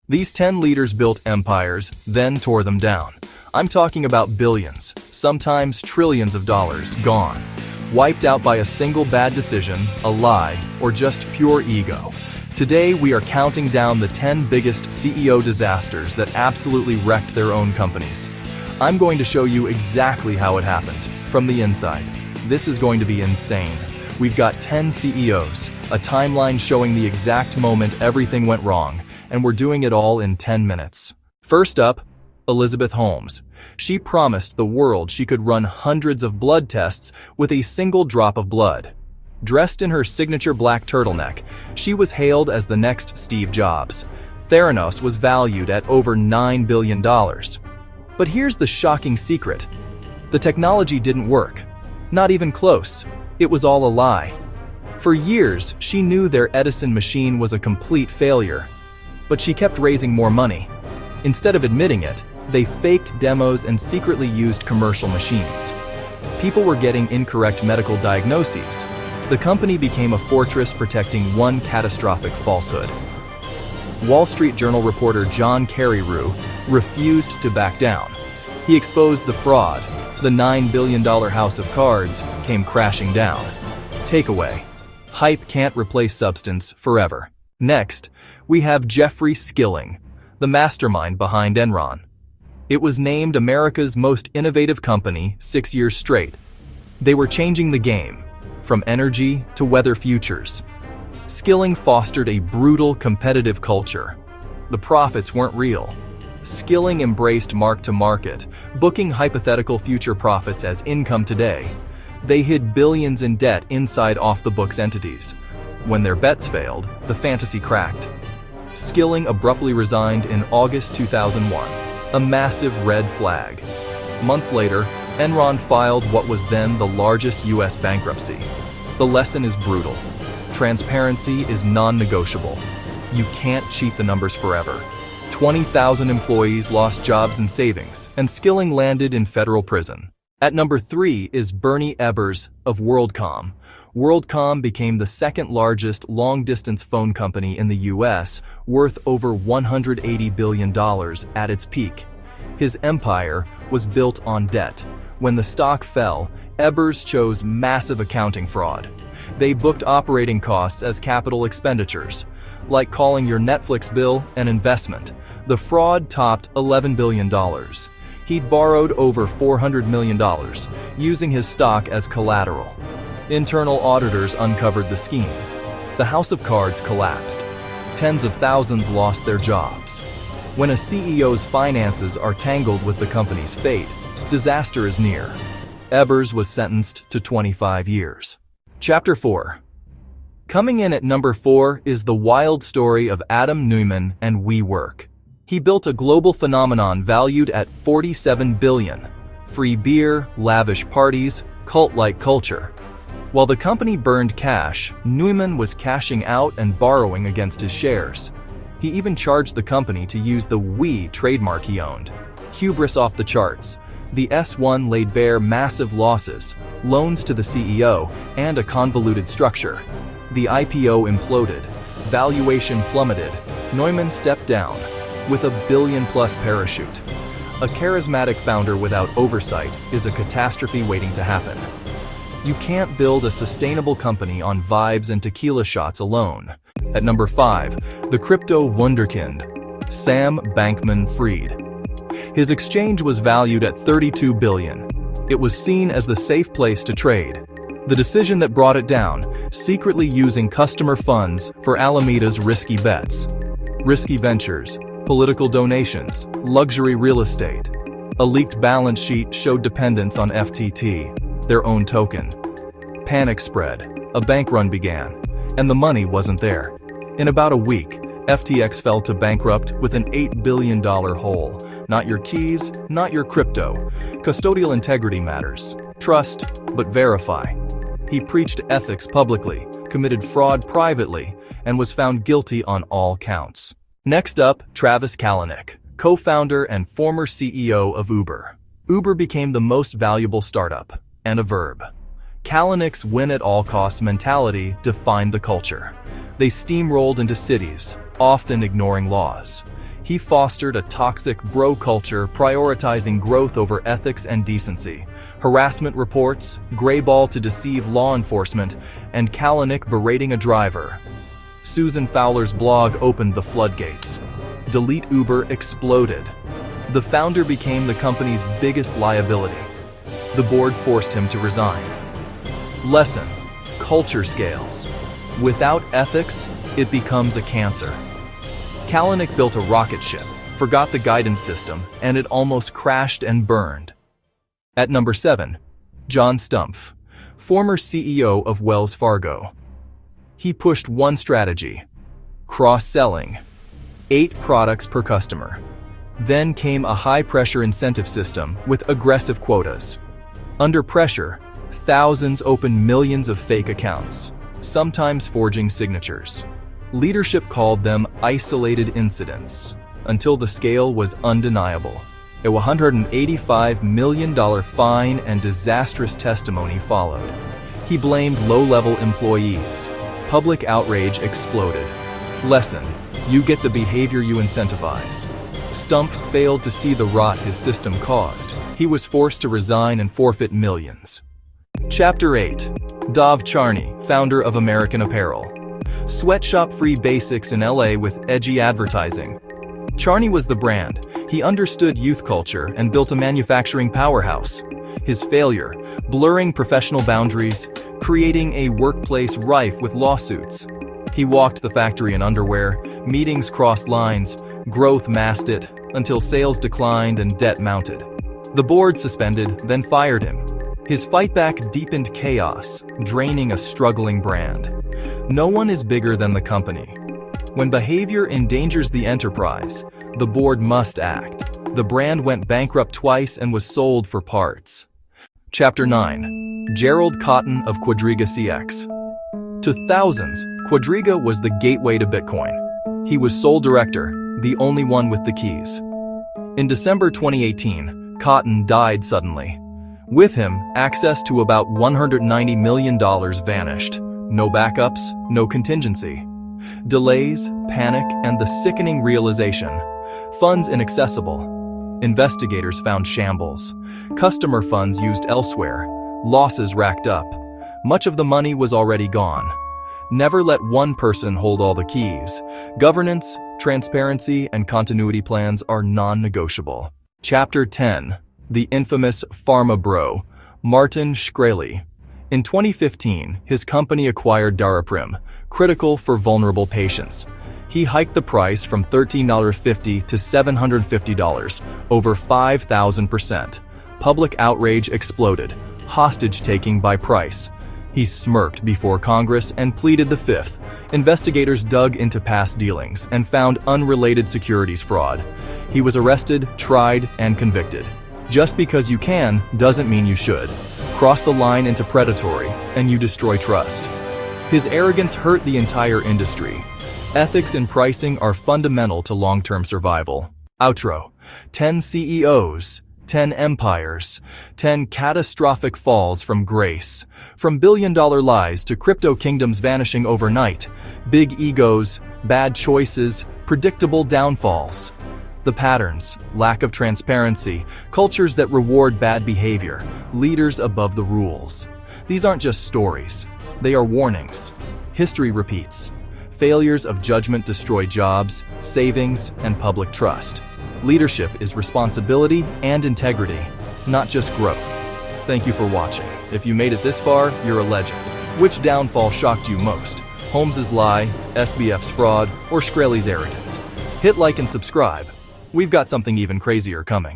These 10 leaders built empires, then tore them down. I'm talking about billions, sometimes trillions of dollars, gone. Wiped out by a single bad decision, a lie, or just pure ego. Today, we are counting down the 10 biggest CEO disasters that absolutely wrecked their own companies. I'm going to show you exactly how it happened, from the inside. This is going to be insane. We've got 10 CEOs, a timeline showing the exact moment everything went wrong, and we're doing it all in 10 minutes. First up, Elizabeth Holmes. She promised the world she could run hundreds of blood tests with a single drop of blood. Dressed in her signature black turtleneck, she was hailed as the next Steve Jobs. Theranos was valued at over $9 billion. But here's the shocking secret. The technology didn't work. Not even close. It was all a lie. For years, she knew their Edison machine was a complete failure. But she kept raising more money. Instead of admitting it, they faked demos and secretly used commercial machines. People were getting incorrect medical diagnoses. The company became a fortress protecting one catastrophic falsehood. Wall Street Journal reporter John Carreyrou refused to back down. He exposed the fraud. The $9 billion house of cards came crashing down. Takeaway: hype can't replace substance forever. Next, we have Jeffrey Skilling, the mastermind behind Enron. It was named America's most innovative company 6 years straight. They were changing the game, from energy to weather futures. Skilling fostered a brutal competitive culture. The profits weren't real. Skilling embraced mark-to-market, booking hypothetical future profits as income today. They hid billions in debt inside off-the-books entities. When their bets failed, the fantasy cracked. Skilling abruptly resigned in August 2001, a massive red flag. Months later, Enron filed what was then the largest U.S. bankruptcy. The lesson is brutal. Transparency is non-negotiable. You can't cheat the numbers forever. 20,000 employees lost jobs and savings, and Skilling landed in federal prison. At number 3 is Bernie Ebbers of WorldCom. WorldCom became the second largest long-distance phone company in the U.S., worth over $180 billion at its peak. His empire was built on debt. When the stock fell, Ebbers chose massive accounting fraud. They booked operating costs as capital expenditures, like calling your Netflix bill an investment. The fraud topped $11 billion. He'd borrowed over $400 million, using his stock as collateral. Internal auditors uncovered the scheme. The house of cards collapsed. Tens of thousands lost their jobs. When a CEO's finances are tangled with the company's fate, disaster is near. Ebbers was sentenced to 25 years. Chapter 4. Coming in at number 4 is the wild story of Adam Neumann and WeWork. He built a global phenomenon valued at $47 billion. Free beer, lavish parties, cult-like culture. While the company burned cash, Neumann was cashing out and borrowing against his shares. He even charged the company to use the We trademark he owned. Hubris off the charts. The S1 laid bare massive losses, loans to the CEO, and a convoluted structure. The IPO imploded. Valuation plummeted. Neumann stepped down with a billion-plus parachute. A charismatic founder without oversight is a catastrophe waiting to happen. You can't build a sustainable company on vibes and tequila shots alone. At number 5, the crypto wunderkind, Sam Bankman-Fried. His exchange was valued at $32 billion. It was seen as the safe place to trade. The decision that brought it down, secretly using customer funds for Alameda's risky bets. Risky ventures, political donations, luxury real estate. A leaked balance sheet showed dependence on FTT, their own token. Panic spread, a bank run began, and the money wasn't there. In about a week, FTX fell to bankrupt with an $8 billion hole. Not your keys, not your crypto. Custodial integrity matters. Trust, but verify. He preached ethics publicly, committed fraud privately, and was found guilty on all counts. Next up, Travis Kalanick, co-founder and former CEO of Uber. Uber became the most valuable startup, and a verb. Kalanick's win-at-all-costs mentality defined the culture. They steamrolled into cities, often ignoring laws. He fostered a toxic bro culture, prioritizing growth over ethics and decency. Harassment reports, gray ball to deceive law enforcement, and Kalanick berating a driver. Susan Fowler's blog opened the floodgates. Delete Uber exploded. The founder became the company's biggest liability. The board forced him to resign. Lesson: culture scales. Without ethics, it becomes a cancer. Kalanick built a rocket ship, forgot the guidance system, and it almost crashed and burned. At number 7, John Stumpf, former CEO of Wells Fargo. He pushed one strategy: cross-selling, 8 products per customer. Then came a high-pressure incentive system with aggressive quotas. Under pressure, thousands opened millions of fake accounts, sometimes forging signatures. Leadership called them isolated incidents, until the scale was undeniable. A $185 million fine and disastrous testimony followed. He blamed low-level employees. Public outrage exploded. Lesson: you get the behavior you incentivize. Stumpf failed to see the rot his system caused. He was forced to resign and forfeit millions. Chapter 8. Dov Charney, founder of American Apparel. Sweatshop-free basics in LA with edgy advertising. Charney was the brand. He understood youth culture and built a manufacturing powerhouse. His failure: blurring professional boundaries, creating a workplace rife with lawsuits. He walked the factory in underwear, meetings crossed lines, growth masked it, until sales declined and debt mounted. The board suspended, then fired him. His fightback deepened chaos, draining a struggling brand. No one is bigger than the company. When behavior endangers the enterprise, the board must act. The brand went bankrupt twice and was sold for parts. Chapter 9. Gerald Cotton of Quadriga CX. To thousands, Quadriga was the gateway to Bitcoin. He was sole director, the only one with the keys. In December 2018, Cotton died suddenly. With him, access to about $190 million vanished. No backups, no contingency. Delays, panic, and the sickening realization: funds inaccessible. Investigators found shambles. Customer funds used elsewhere. Losses racked up. Much of the money was already gone. Never let one person hold all the keys. Governance, transparency, and continuity plans are non-negotiable. Chapter 10. The infamous Pharma Bro, Martin Shkreli. In 2015, his company acquired Daraprim, critical for vulnerable patients. He hiked the price from $13.50 to $750, over 5,000%. Public outrage exploded, hostage-taking by price. He smirked before Congress and pleaded the fifth. Investigators dug into past dealings and found unrelated securities fraud. He was arrested, tried, and convicted. Just because you can doesn't mean you should. Cross the line into predatory, and you destroy trust. His arrogance hurt the entire industry. Ethics in pricing are fundamental to long-term survival. Outro. 10 CEOs, 10 empires, 10 catastrophic falls from grace. From billion-dollar lies to crypto kingdoms vanishing overnight. Big egos, bad choices, predictable downfalls. The patterns: lack of transparency, cultures that reward bad behavior, leaders above the rules. These aren't just stories. They are warnings. History repeats. Failures of judgment destroy jobs, savings, and public trust. Leadership is responsibility and integrity, not just growth. Thank you for watching. If you made it this far, you're a legend. Which downfall shocked you most? Holmes's lie, SBF's fraud, or Shkreli's arrogance? Hit like and subscribe. We've got something even crazier coming.